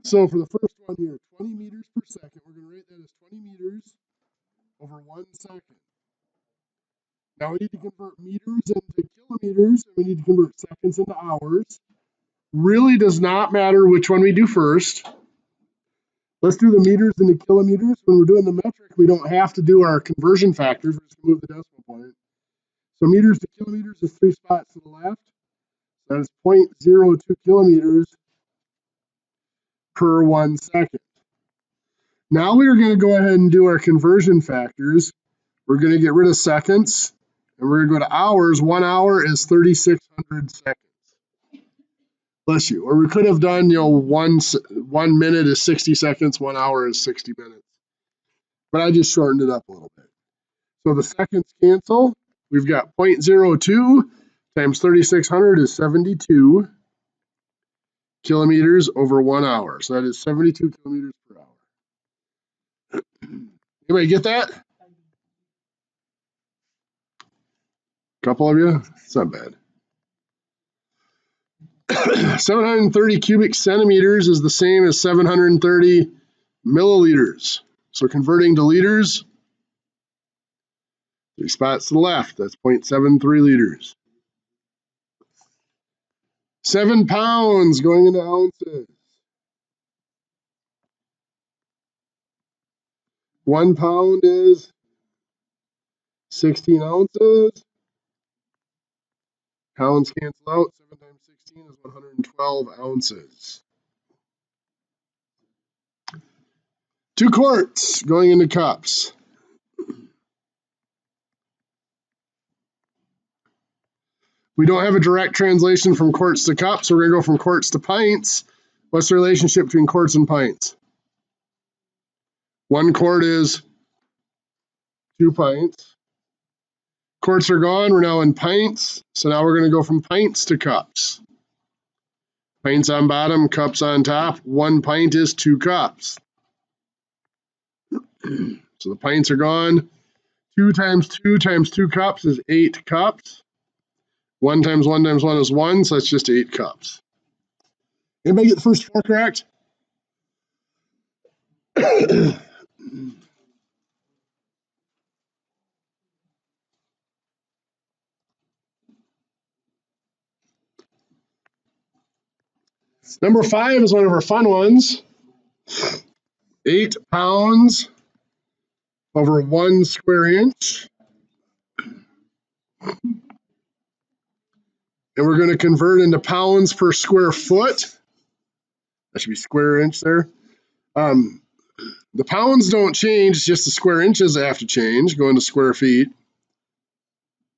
So for the first one here, 20 meters per second, we're going to rate that as 20 meters over 1 second. Now we need to convert meters into kilometers, and we need to convert seconds into hours. Really does not matter which one we do first. Let's do the meters into kilometers. When we're doing the metric, we don't have to do our conversion factors. We're just going to move the decimal point. So meters to kilometers is 3 spots to the left. That is 0.02 kilometers per 1 second. Now we are going to go ahead and do our conversion factors. We're going to get rid of seconds, and we're going to go to hours. 1 hour is 3,600 seconds. Bless you. Or we could have done, 1 minute is 60 seconds, 1 hour is 60 minutes. But I just shortened it up a little bit. So the seconds cancel. We've got 0.02 times 3,600 is 72 kilometers over 1 hour. So that is 72 kilometers per hour. Anybody get that? Couple of you? It's not bad. 730 cubic centimeters is the same as 730 milliliters. So converting to liters, 3 spots to the left, that's 0.73 liters. 7 pounds going into ounces. 1 pound is 16 ounces. Pounds cancel out. 7 times 16 is 112 ounces. 2 quarts going into cups. We don't have a direct translation from quarts to cups, so we're going to go from quarts to pints. What's the relationship between quarts and pints? 1 quart is 2 pints. Quarts are gone. We're now in pints. So now we're going to go from pints to cups. Pints on bottom, cups on top. 1 pint is 2 cups. So the pints are gone. 2 times 2 times 2 cups is 8 cups. 1 times 1 times 1 is 1, so that's just 8 cups. Anybody get the first 4 correct? Number 5 is one of our fun ones. 8 pounds over 1 square inch. And we're going to convert into pounds per square foot. That should be square inch there. The pounds don't change, just the square inches have to change, go into square feet.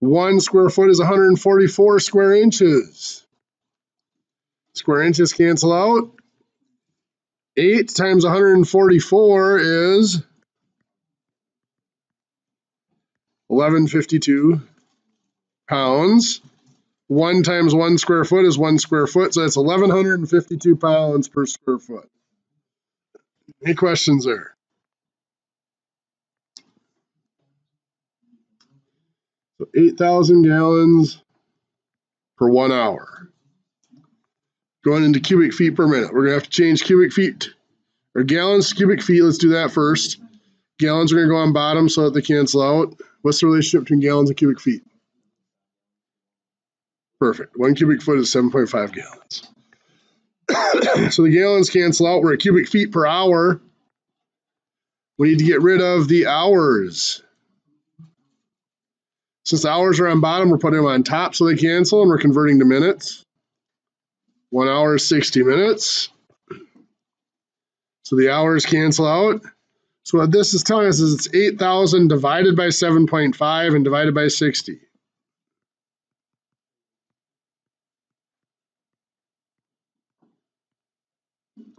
1 square foot is 144 square inches. Square inches cancel out. 8 times 144 is 1152 pounds. 1 times 1 square foot is 1 square foot, so that's 1,152 pounds per square foot. Any questions there? So 8,000 gallons per 1 hour. Going into cubic feet per minute. We're going to have to change cubic feet or gallons to cubic feet. Let's do that first. Gallons are going to go on bottom so that they cancel out. What's the relationship between gallons and cubic feet? Perfect. 1 cubic foot is 7.5 gallons. So the gallons cancel out. We're at cubic feet per hour. We need to get rid of the hours. Since the hours are on bottom, we're putting them on top so they cancel, and we're converting to minutes. 1 hour is 60 minutes. So the hours cancel out. So what this is telling us is it's 8,000 divided by 7.5 and divided by 60.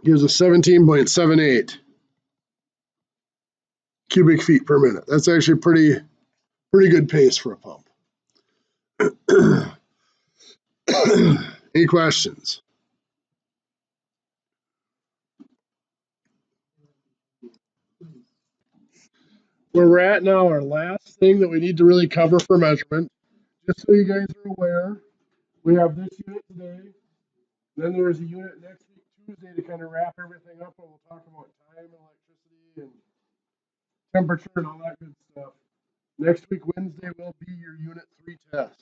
Gives us 17.78 cubic feet per minute. That's actually pretty good pace for a pump. Any questions? Where we're at now, our last thing that we need to really cover for measurement, just so you guys are aware, we have this unit today, then there's a unit next week, 2 Tuesday to kind of wrap everything up, and we'll talk about time, electricity, and temperature, and all that good stuff. Next week, Wednesday, will be your Unit 3 test.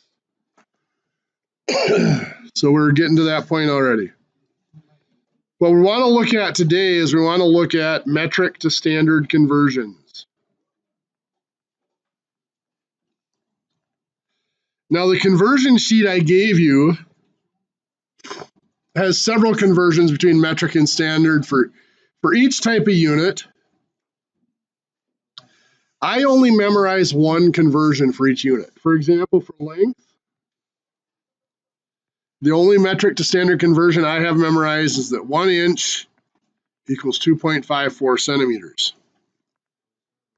So we're getting to that point already. What we want to look at today is we want to look at metric to standard conversions. Now, the conversion sheet I gave you has several conversions between metric and standard for each type of unit. I only memorize one conversion for each unit. For example, for length, the only metric to standard conversion I have memorized is that 1 inch equals 2.54 centimeters.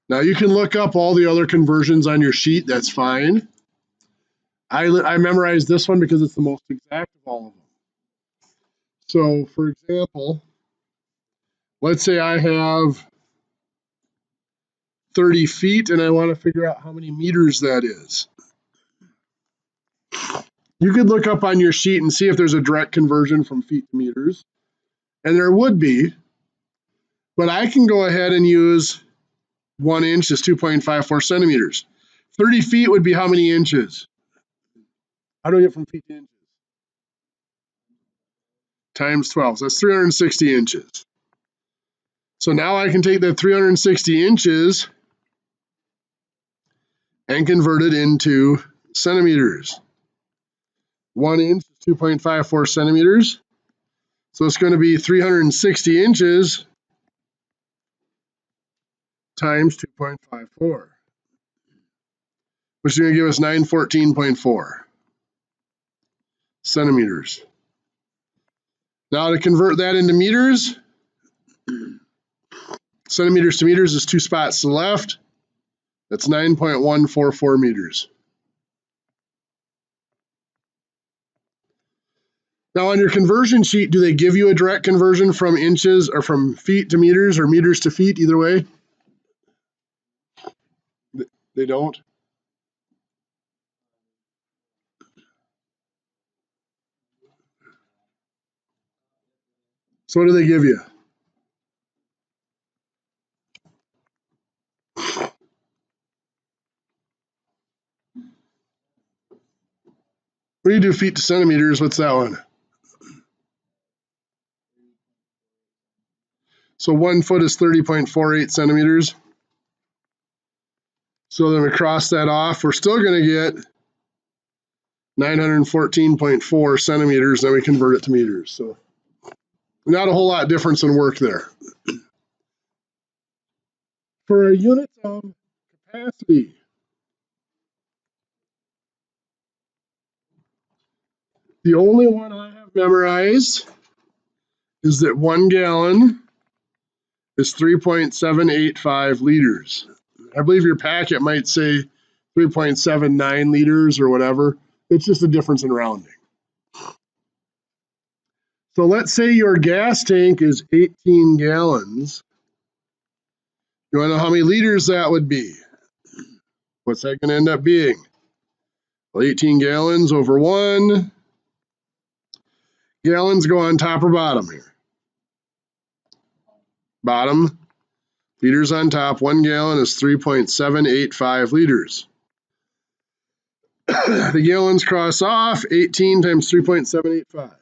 Now you can look up all the other conversions on your sheet, that's fine. I memorized this one because it's the most exact of all of them. So for example, let's say I have 30 feet and I want to figure out how many meters that is. You could look up on your sheet and see if there's a direct conversion from feet to meters. And there would be, but I can go ahead and use 1 inch is 2.54 centimeters. 30 feet would be how many inches? How do I get from feet to inches? Times 12, so that's 360 inches. So now I can take that 360 inches and convert it into centimeters. 1 inch is 2.54 centimeters. So it's going to be 360 inches times 2.54, which is going to give us 914.4 centimeters. Now to convert that into meters, centimeters to meters is 2 spots to the left. That's 9.144 meters. Now on your conversion sheet, do they give you a direct conversion from inches or from feet to meters or meters to feet, either way? They don't? So what do they give you? When you do feet to centimeters, what's that one? So 1 foot is 30.48 centimeters. So then we cross that off. We're still going to get 914.4 centimeters. Then we convert it to meters. So not a whole lot difference in work there. For a unit of capacity, the only one I have memorized is that 1 gallon is 3.785 liters. I believe your packet might say 3.79 liters or whatever. It's just a difference in rounding. So let's say your gas tank is 18 gallons. You want to know how many liters that would be? What's that going to end up being? Well, 18 gallons over 1. Gallons go on top or bottom here? Bottom. Liters on top. 1 gallon is 3.785 liters. The gallons cross off. 18 times 3.785.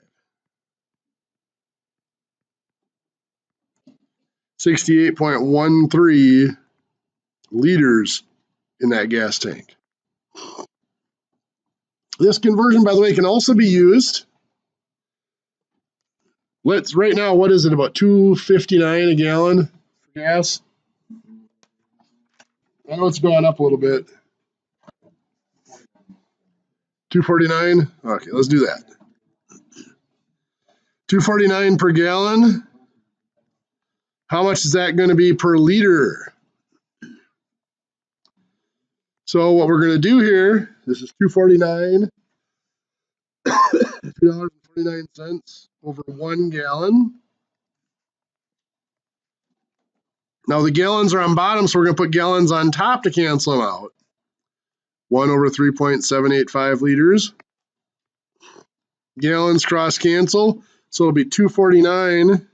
68.13 liters in that gas tank. This conversion, by the way, can also be used. Right now, what is it, about $2.59 a gallon for gas? I know it's going up a little bit. $2.49? Okay, let's do that. $2.49 per gallon. How much is that going to be per liter? So what we're going to do here, this is $2.49, $2.49 over 1 gallon. Now the gallons are on bottom, so we're going to put gallons on top to cancel them out. 1 over 3.785 liters. Gallons cross cancel. So it'll be 249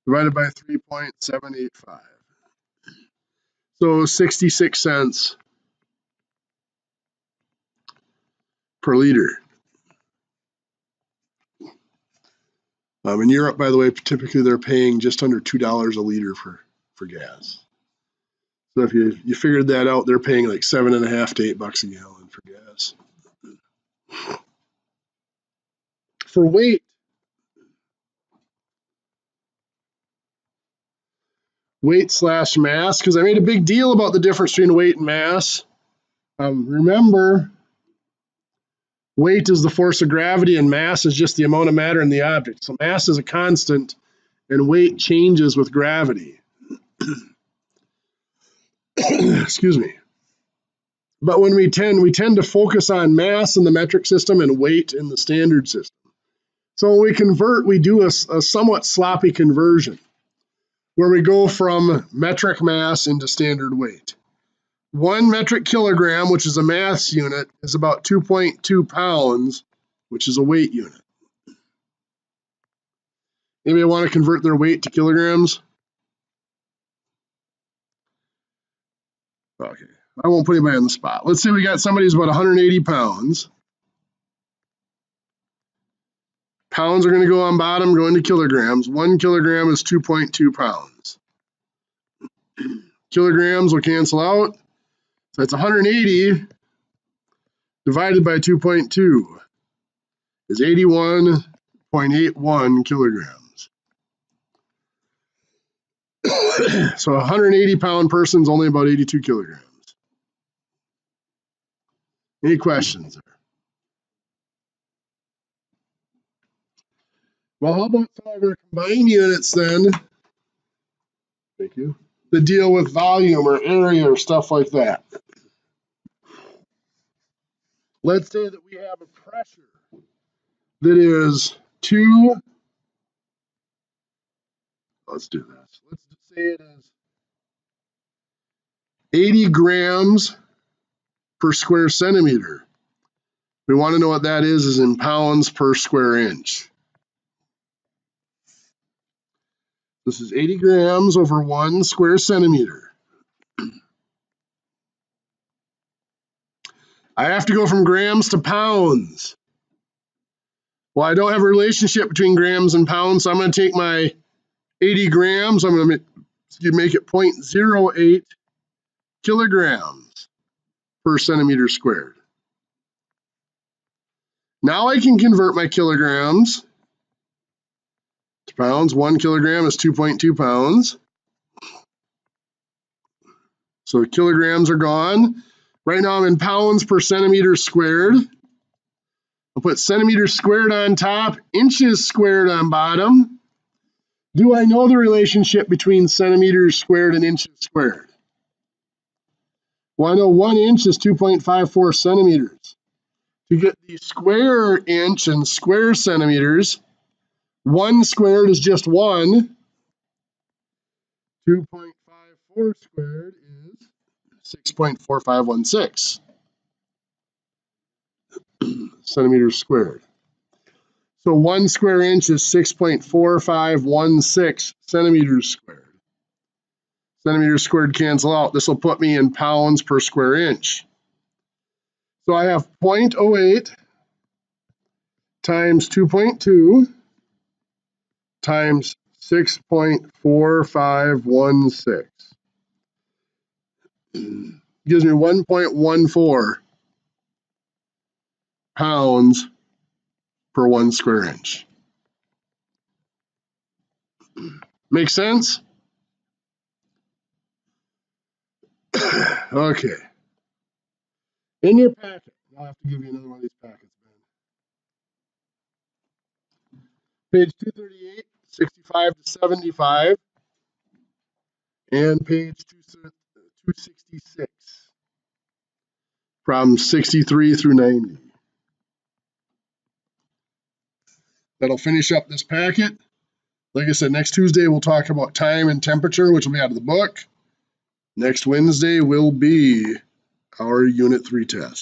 divided by 3.785. So 66 cents per liter. In Europe, by the way, typically they're paying just under $2 a liter for gas. So if you figured that out, they're paying like $7.50 to $8 a gallon for gas. For weight, / mass, because I made a big deal about the difference between weight and mass. Remember, weight is the force of gravity and mass is just the amount of matter in the object. So mass is a constant and weight changes with gravity. Excuse me. But when we tend to focus on mass in the metric system and weight in the standard system. So when we convert, we do a somewhat sloppy conversion where we go from metric mass into standard weight. 1 metric kilogram, which is a mass unit, is about 2.2 pounds, which is a weight unit. Anybody want to convert their weight to kilograms? Okay, I won't put anybody on the spot. Let's say we got somebody who's about 180 pounds. Pounds are going to go on bottom, go into kilograms. 1 kilogram is 2.2 pounds. Kilograms will cancel out. So that's 180 divided by 2.2 is 81.81 kilograms. So a 180 pound person is only about 82 kilograms. Any questions there? Well, how about some of our combined units then? Thank you. To deal with volume or area or stuff like that. Let's say that we have a pressure that is 2. Let's do this. Let's say it is 80 grams per square centimeter. We want to know what that is in pounds per square inch. This is 80 grams over 1 square centimeter. I have to go from grams to pounds. Well, I don't have a relationship between grams and pounds, so I'm going to take my 80 grams, I'm going to make it 0.08 kilograms per centimeter squared. Now I can convert my kilograms to pounds. 1 kilogram is 2.2 pounds. So the kilograms are gone. Right now I'm in pounds per centimeter squared. I'll put centimeters squared on top, inches squared on bottom. Do I know the relationship between centimeters squared and inches squared? Well, I know 1 inch is 2.54 centimeters. To get the square inch and square centimeters, 1 squared is just 1. 2.54 squared is 6.4516 centimeters squared. So 1 square inch is 6.4516 centimeters squared. Centimeters squared cancel out. This will put me in pounds per square inch. So I have 0.08 times 2.2 times 6.4516. Gives me 1.14 pounds per 1 square inch. Make sense? Okay. In your packet, I'll have to give you another one of these packets, man. Page 238, 65 to 75, and page 266. From 63 through 90. That'll finish up this packet. Like I said, next Tuesday we'll talk about time and temperature, which will be out of the book. Next Wednesday will be our Unit 3 test.